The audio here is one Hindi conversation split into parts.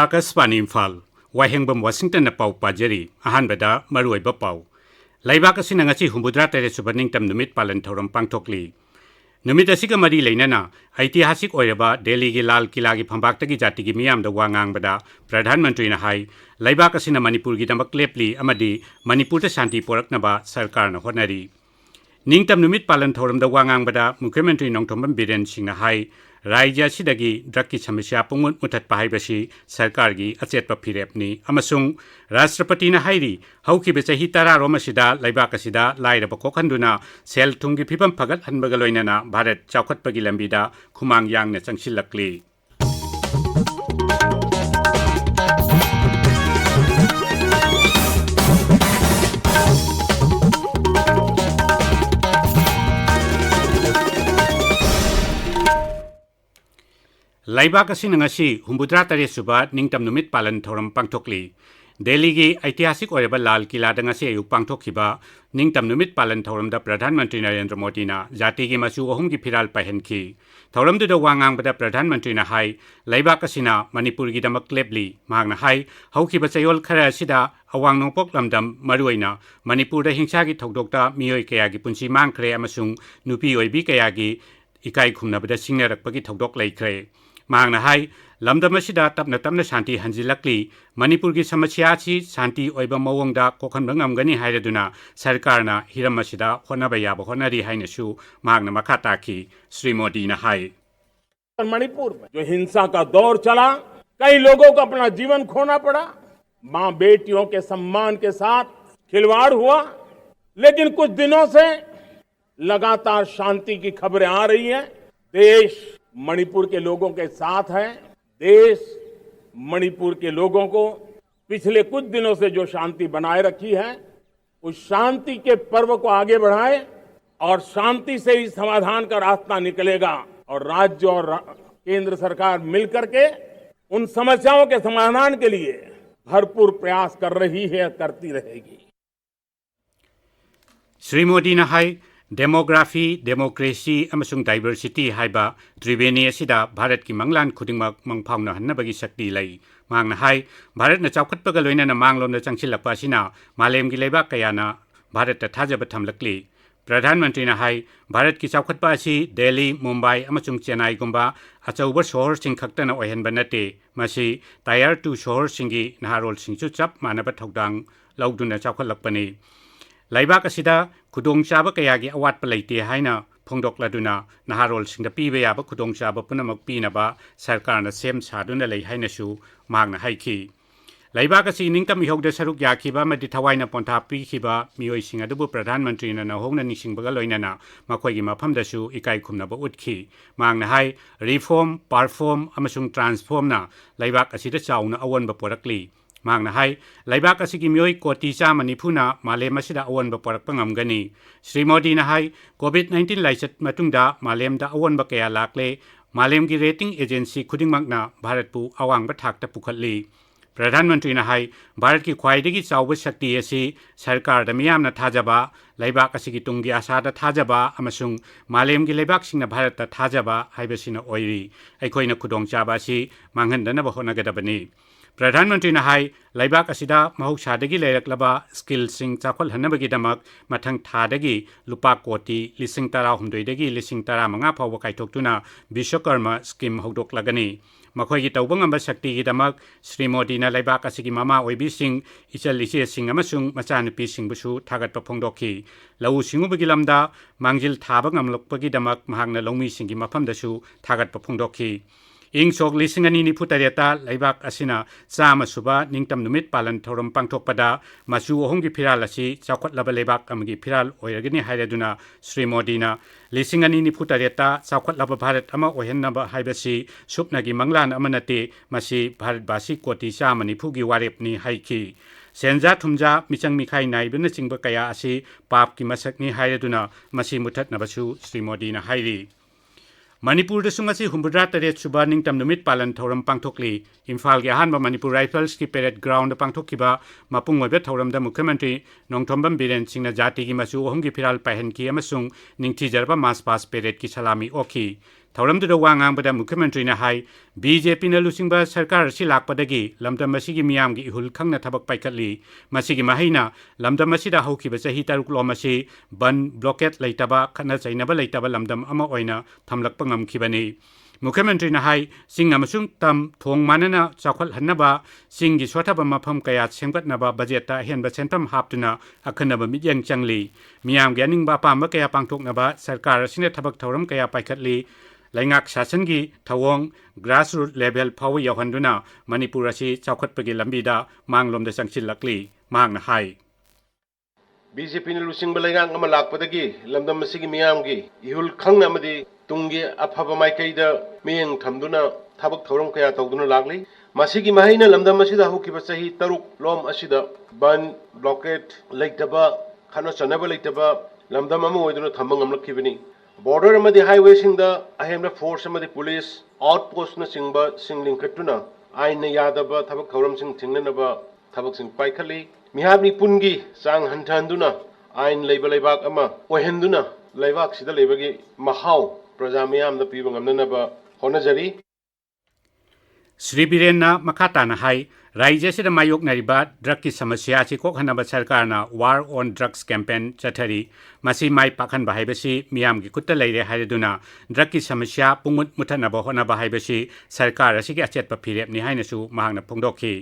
आकाशवाणी इम्फाल वाहेंगबम वाशिंगटन पाउ पाजरी अहानबदा मरुइबा पाउ लैबाक असिना ngasi 63 सुबा निंगतम नुमित पालन थौरम पांगथोकली नुमित असिगा मरी लेनना ऐतिहासिक ओइरबा दिल्ली की लाल किला की फंबाक्तगी जाति की मियाम द वांगांगबदा प्रधानमंत्री न हाई लैबाक असिना मणिपुर की दमक लेपली अमदी मणिपुर शांति पोरकनबा सरकार न होनरी निंगतम नुमित पालन थौरम द वांगांगबदा मुख्यमंत्री नोंगथोंबम बीरेन सिंह न हाई राज्य सिदगी ड्रग की समस्या पुंगुन मुथतपा हाइबसी सरकार की अचेतपा फिरेपनी अमसुंग राष्ट्रपति न हाइरी हौखिबे चही 10 रोम असिदा लैबाक असिदा लाइरब कोखंदुना सेल थुंगी फिबम फगत हनबगा लोइनना भारत चौखटपगी लंबीदा खुमांग यांगने चंगसिलकली लैबाक असिना ngasi 63 सुबा निंगतम नुमित पालन थौरम पांगथोकली दिल्ली की ऐतिहासिक ओइरबा लाल किला दंगसी अयुक पांगथोखिबा निंगतम नुमित पालन थौरम द प्रधानमंत्री नरेंद्र मोदी ना जाति की मसु अहुम की फिराल पहनखी थौरम दुद वांगांगबदा प्रधानमंत्री ना हाई लैबाक असिना मणिपुर की दमक लेपली मांगना हाई हौखिबा चयोल खरा असिदा अवांग नोंपोक लमदम मरुइना मणिपुर द हिंसा की थौदोकता मियोय कया की पुंसी मांगखरे अमसुंग नुपी ओइबी कया की इकाई खुमनबदा सिंगनरकपगी थौदोक लैखरे मांगना हाई लमदम असिदा तपना तपना शांति हंजिलकली मणिपुर की समस्या छि शांति ओइबा मवंगदा कोखनबा ngamgani हाइरदुना सरकारना हिरम असिदा होनबा याबा होनरी हाइनसु मांगना मखा ताखी श्री मोदी ने हाई मणिपुर में जो हिंसा का दौर चला कई लोगों को अपना जीवन खोना पड़ा मां बेटियों के सम्मान के साथ खिलवाड़ हुआ लेकिन कुछ दिनों से लगातार शांति की खबरें आ रही हैं देश मणिपुर के लोगों के साथ है देश मणिपुर के लोगों को पिछले कुछ दिनों से जो शांति बनाए रखी है उस शांति के पर्व को आगे बढ़ाए और शांति से ही समाधान का रास्ता निकलेगा और राज्य और केंद्र सरकार मिलकर के उन समस्याओं के समाधान के लिए भरपूर प्रयास कर रही है करती रहेगी। श्री मोदी ने हाई डेमोग्राफी डेमोक्रेसी अमसुंग डाइवर्सिटी हाइबा त्रिवेणी असिदा भारत की मंगलान खुदिंगमक मंगफाउना हन्नबगी शक्ति लई मांगना हाई भारत न चौखटपगा लोइनना मांगलोन चंगसिलकपा असिना मालेम की लेबाक कयाना भारत थाजब थमलकली प्रधानमंत्री ने हाई भारत की चौखटपा असि दिल्ली मुंबई अमसुंग चेन्नई गुंबा अचौब शहर सिंह खक्तना ओहनबा नते मसी टायर 2 शहर सिंगी नहारोल सिंगसु चप मानबा थौदांग लौदुना चौखटलकपनी लैबाक असिदा खुदोंचाब कयागी अवाटपा लैते हाइना फोंदोकलादुना नहारोल सिंगदा पीबा याबा खुदोंचाब पुनमक पीनबा सरकारना सेम सादुना लै हाइनसु मांगना हाइखी लैबाक असि निंगतम इहौद सरुक याखिबा मदि थवाइना पोंथा पीखिबा मियोइसिंग अदुबु प्रधानमंत्रीना नहोंगना निसिंगबगा लोइनना मखोइगी मफमदसु इकाई खुमनबा उठखी मांगना हाई रिफॉर्म परफॉर्म अमसुंग ट्रांसफॉर्मना लैबाक असिदा चाउना अवनबा पोरकली मांगना हाई लैबाक असिगी मियोई कोटी चामा निफुना मालेम असिदा अवनबा पोरकपा ngamgani श्री मोदी ने हाई कोविड-19 लाइसत मतुंगदा मालेमदा अवनबा कया लाकले मालेम की रेटिंग एजेंसी खुदिंगमकना भारतपु अवांगबा थाकता पुखतली प्रधानमंत्री ने हाई भारत की ख्वाइदगी चाउबा शक्ति असि सरकार मियामना थाजबा लैबाक असिगी तुंगी आशादा थाजबा अमसुंग मालेम की लैबाक सिंगना भारत थाजबा हाइबसिना ओइरी अखोइना खुदोंचाबा असि मांगहनदनबा होनगदबनी प्रधानमंत्री ने हाई लैबाक असिदा महौसादगी लैरक्लबा स्किल सिंग चाखोलहनबगीदमक मथंग थादगी लुपा कोटी 10,13 दगी 10,15 फाउबा काइथोक्तुना विश्वकर्मा स्कीम हौदोकलगनी मखोइगी तौबंगम शक्तिगीदमक श्री मोदी ने लैबाक असिगी मामा ओइबिसिंग इचल इचेसिंग अमसुंग मचानुपीसिंगबुसु थागतपा फोंदोखी लौ सिंगुबगी लमदा मांगजिल थाबा ngamlokpagidamक महांगना लौमीसिंगी मफमदसु थागतपा फोंदोखी इंग सोक 2024 लैबाक असिना चामा सुबा निंगतम नुमित पालन थौरम पांगथोकपदा मसु अहुमगी फिराल असि चौखटलबा लैबाक अमगी फिराल ओइरगनी हाइरदुना श्री मोदीना 2024 चौखटलबा भारत अमा ओहन्नबा हाइबसि सुपनगी मंगलान अमनते मसि भारतवासी कोटी चामा निफुगी वारेपनी हाइखी सेंजा थुमजा मिचंग मिखाई नाइबना चिंगबा कया असि पाप की मसकनी हाइरदुना मसि मुथतनबसु श्री मोदीना हाइरी मणिपुर दसुंगसी 63 सुबा निंगतम नुमित पालन थौरम पांगथोकली इम्फाल के अहानबा मणिपुर राइफल्स की पेरेड ग्राउंड पांगथोखिबा मपुंग ओइबा थौरमदा मुख्यमंत्री नोंगथोंबम बीरेन सिंह जाति की मसु अहुम की फिराल पहनकी अमसुंग निंगथीजरबा मास पास पेरेड की सलामी ओखी ꯊꯧꯔꯝꯗꯨꯗ ꯋꯥ ꯉꯥꯡꯕꯗ ꯃꯨꯈ꯭ꯌ ꯃꯟꯇ꯭ꯔꯤꯅ ꯍꯥꯏ BJPꯅ ꯂꯨꯆꯤꯡꯕ ꯁꯔꯀꯥꯔ ꯑꯁꯤ ꯂꯥꯛꯄꯗꯒꯤ ꯂꯝꯗꯝ ꯑꯁꯤꯒꯤ ꯃꯤꯌꯥꯝꯒꯤ ꯏꯍꯨꯜ ꯈꯪꯅ ꯊꯕꯛ ꯄꯥꯏꯈꯠꯂꯤ ꯃꯁꯤꯒꯤ ꯃꯍꯩꯅ ꯂꯝꯗꯝ ꯑꯁꯤꯗ ꯍꯧꯈꯤꯕ ꯆꯍꯤ 6 ꯑꯁꯤ ꯕꯟ ꯕ꯭ꯂꯣꯀꯦꯠ ꯂꯩꯇꯕ ꯈꯠꯅ ꯆꯩꯅꯕ ꯂꯩꯇꯕ ꯂꯝꯗꯝ ꯑꯃ ꯑꯣꯏꯅ ꯊꯝꯂꯛꯄ ꯉꯝꯈꯤꯕꯅꯤ ꯃꯨꯈ꯭य ꯃꯟꯇ꯭ꯔꯤꯅ ꯍꯥꯏ ꯆꯤꯡ ꯑꯃꯁꯨꯡ ꯇꯝ ꯊꯣꯡ ꯃꯥꯟꯅꯅ ꯆꯥꯎꯈꯠꯍꯟꯅꯕ ꯆꯤꯡꯒꯤ ꯁꯣꯠꯊꯕ ꯃꯐꯝ ꯀꯌꯥ ꯁꯦꯝꯒꯠꯅꯕ ꯕꯖꯦꯠꯇ ꯑꯍꯦꯟꯕ ꯁꯦꯟꯐꯝ ꯍꯥꯞꯇꯨꯅ ꯑꯈꯟꯅꯕ ꯃꯤꯠꯌꯦꯡ ꯆꯪꯂꯤ ꯃꯤꯌꯥꯝꯒꯤ ꯑꯅꯤꯡꯕ ꯑꯄꯥꯝꯕ ꯀꯌꯥ ꯄꯥꯡꯊꯣꯛꯅꯕ ꯁꯔꯀꯥꯔ ꯑꯁꯤꯅ ꯊꯕꯛ ꯊꯧꯔꯝ ꯀꯌꯥ ꯄꯥꯏꯈꯠꯂꯤ ꯂꯩꯉꯥꯛ ꯁꯥꯁꯟꯒꯤ ꯊꯧꯑꯣꯡ ꯒ꯭ꯔꯥꯁꯔꯨꯠ ꯂꯦꯚꯦꯜ ꯐꯥꯎꯕ ꯌꯧꯍꯟꯗꯨꯅ ꯃꯅꯤꯄꯨꯔ ꯑꯁꯤ ꯆꯥꯎꯈꯠꯄꯒꯤ ꯂꯝꯕꯤꯗ ꯃꯥꯡꯂꯣꯝꯗ ꯆꯪꯁꯤꯜꯂꯛꯂꯤ ꯃꯍꯥꯛꯅ ꯍꯥꯏ BJPꯅ ꯂꯨꯆꯤꯡꯕ ꯂꯩꯉꯥꯛ ꯑꯃ ꯂꯥꯛꯄꯗꯒꯤ ꯂꯝꯗꯝ ꯑꯁꯤꯒꯤ ꯃꯤꯌꯥꯝꯒꯤ ꯏꯍꯨꯜ ꯈꯪꯅ ꯑꯃꯗꯤ ꯇꯨꯡꯒꯤ ꯑꯐꯕ ꯃꯥꯏꯀꯩꯗ ꯃꯤꯠꯌꯦꯡ ꯊꯝꯗꯨꯅ ꯊꯕꯛ ꯊꯧꯔꯝ ꯀꯌꯥ ꯇꯧꯗꯨꯅ ꯂꯥꯛꯂꯤ ꯃꯁꯤꯒꯤ ꯃꯍꯩꯅ ꯂꯝꯗꯝ ꯑꯁꯤꯗ ꯍꯧꯈꯤꯕ ꯆꯍꯤ 6 ꯂꯣꯝ ꯑꯁꯤꯗ ꯕꯟ ꯕ꯭ꯂꯣꯀꯦꯠ ꯂꯩꯇꯕ ꯈꯠꯅ ꯆꯩꯅꯕ ꯂꯩꯇꯕ ꯂꯝꯗꯝ ꯑꯃ ꯑꯣꯏꯗꯨꯅ ꯊꯝꯕ ꯉꯝꯂꯛꯈꯤꯕꯅꯤ ꯕꯣꯔꯗꯔ ꯑꯃꯗꯤ ꯍꯥꯏꯋꯦꯁꯤꯡꯗ ꯑꯍꯦꯟꯕ ꯐꯣꯔꯁ ꯑꯃꯗꯤ ꯄꯨꯂꯤꯁ ꯑꯥꯎꯠꯄꯣꯁꯠꯅꯆꯤꯡꯕꯁꯤꯡ ꯂꯤꯡꯈꯠꯇꯨꯅ ꯑꯥꯏꯟꯅ ꯌꯥꯗꯕ ꯊꯕꯛ ꯊꯧꯔꯝꯁꯤꯡ ꯊꯤꯡꯅꯅꯕ ꯊꯕꯛꯁꯤꯡ ꯄꯥꯏꯈꯠꯂꯤ ꯃꯤꯍꯥꯠ ꯃꯤꯄꯨꯟꯒꯤ ꯆꯥꯡ ꯍꯟꯊꯍꯟꯗꯨꯅ आयन लेब लेबाक अमा ओहेंदुना लेबाक सिदा लेबगी महाव प्रजा मियामदा पीबा ngamnanaba honajari श्री बीरेन्ना मखाताना हाई राज्य से मायोक्नरिबा ड्रग की समस्या से कोखनबा सरकारना वार ऑन ड्रग्स कैंपेन चथरी मसी माई पाखन बाहाइबसी मियाम की खुत्ता लैरे हाइदुना ड्रग की समस्या पुंगुत मुथनबा होनबा हाइबसी सरकार असिगी अचेतपा फिरेपनि हाइनसु महांगना फोंदोखि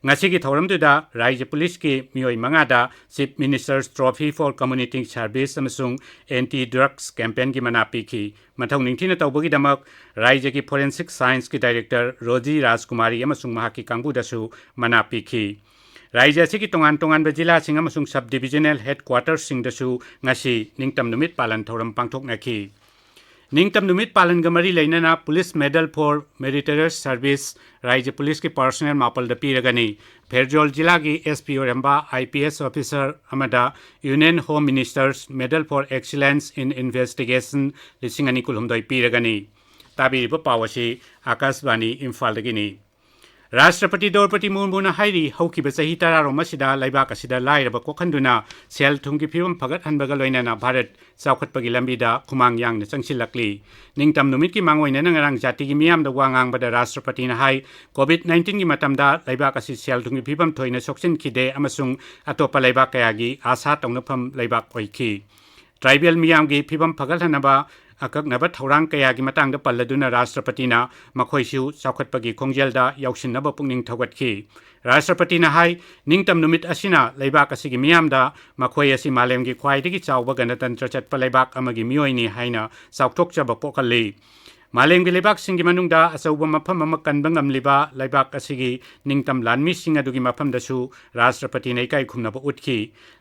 ngasi thauramduda Rajya Police ki mioi mangada Chief Minister's Trophy for Community Service amasung anti drugs campaign ki mana pikhi mathau ningthina tawbagi damak Rajya ki Forensic Science ki Director Roji Rajkumari amasung mahaki kangbu dasu mana pikhi Rajya si ki tongan bajila sing amasung sub divisional headquarters sing dasu ngasi ningtam numit palan thauram pangthoknaki निंगतम नुमित पालन गमरी लेना police medal for meritorious service राज्य पुलिस की पर्सनल मापल पीरगनी फेरजोल जिला की SP ओरंबा IPS ऑफिसर अमदा union home minister's medal for excellence in investigation लिसिंग अनि कुलहुमदोय पीरगनी ताबीरिबो पावसी आकाशवाणी इम्फालदगिनी राष्ट्रपति द्रौपदी मुर्मुना हाइरी हौकिबा चही 10 लैबाक असिदा लाइरबा कोखंदुना सेल थुंगी फिवम फगतहनबगा लोइनाना भारत चाउखटपगी लंबीदा खुमांग यांगना चंगसिलक्ली निंगतम नुमित की मांगोइना नंगरांग जातिगी मियामदा वांगांगबदा राष्ट्रपतिना हाई कोविड-19 की मतमदा लैबाक असि सेल थुंगी फिवम थोइना सोक्सिनखिदे अमसुंग अतोपा लैबाक कयागी आशा तौनफम लैबाक ओइखि ट्राइबल मियामगी फिवम फगतहनबा अकक्नबा थौरांग कयागी मतंगदा पल्लदुना राष्ट्रपतिना मखोइसु चाउखटपगी खोंजेलदा याउसिननबा पुंगनिंग थौगतखि राष्ट्रपतिना हाई निंगतम नुमित असिना लैबाक असिगी मियामदा मखोइ असि मालेमगी ख्वाइदगी चाउबा गणतंत्र चटपा लैबाक अमगी मियोइनी हाइना चाउथोकचबा पोखल्ली मालेमगी लैबाक सिंगी मनुंगदा अचौबा मफम अमा कनबा ngamliba लैबाक असिगी निंगतम लानमी सिंग अदुगी मफमदसु राष्ट्रपतिना इकाइ खुमनबा उठखि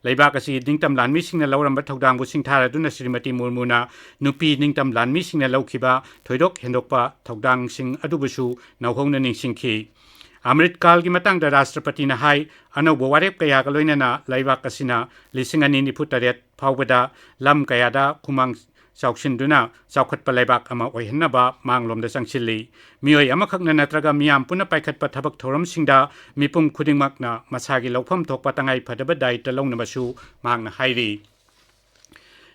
लैबाक असिगी निंगतम लानमी सिंगना लौरंबा थौदांगबु सिंगथारदुना श्रीमती मुर्मुना नुपी निंगतम लानमी सिंगना लौखिबा थोइदोक हेंदोकपा थौदांग सिंग अदुबुसु नौहौना निंगसिंखि अमृत काल की मतंगदा राष्ट्रपतिना हाई अनौबा वारेप कयागा लोइनाना लैबाक असिना 2028 फाउबदा लम कयादा खुमांग चाउसिनदुना चाउखटपा लैबाक अमा ओइहन्नबा मांगलोमदा चंगसिल्ली मियोय अमखकना नत्रगा मियाम पुना पाइखटपा थबक थौरमसिंगदा मिपुम खुदिंगमकना मसागी लौफम थोकपा तंगाई फदबा दायित्व लौनबसु मांगना हाइरी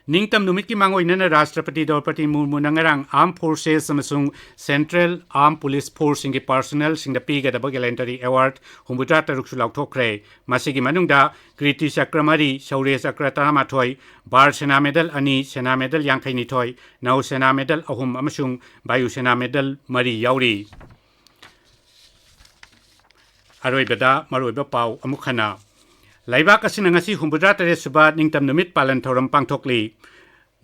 निंगतम नुमित की मांगोइनना राष्ट्रपति द्रौपदी मुर्मु नंगरांग आर्म फोर्सेस अमसुंग सेंट्रल आर्म पुलिस फोर्स सिंगी पर्सनल सिंगदा पीगदबा गैलेंटरी अवार्ड 63 लाउथोखरे मसिगी मनुंगदा कृति चक्र मरी शौर्य चक्र 13 बार सेना मेडल अनि सेना मेडल 52 नौ सेना मेडल अहुम अमसुंग वायु सेना मेडल मरी याउरी अरोइबदा मरोइबा पाउ अमुखना लैबाक असिना ngasi 63 सुबा निंगतम नुमित पालन थौरम पांगथोकली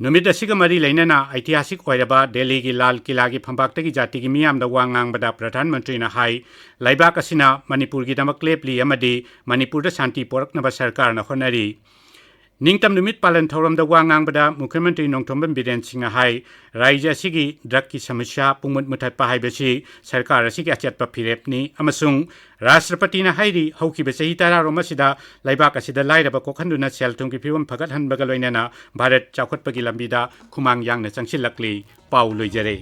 नुमित असिगा मरी लैनाना ऐतिहासिक ओइरबा दिल्ली की लाल किला की फंबाक्तगी जाति की मियामदा वांगांगबदा प्रधानमंत्री ना हाई लैबाक असिना मणिपुर की दमक लेपली अमदी मणिपुर शांति पोरकनबा सरकार ना होनरी निंगतम नुमित पालन थौरमदा वांगांगबदा मुख्यमंत्री नोंथोंबम बिरेन सिंह हाई राज्य असिगी ड्रग की समस्या पुंगमुत मुथाइपा हाइबसी सरकार असिगी अचेतपा फिरेपनी अमसुंग राष्ट्रपतिना हाइरी हौकिबा चही 10 मसिदा लैबाक असिदा लाइरबा कोखंदुना सेलथुंगी फिवम फगतहनबगा लोइनाना भारत चाउखटपगी लंबीदा खुमांग यांगना चंगसिलक्ली पाउ लोइजरे।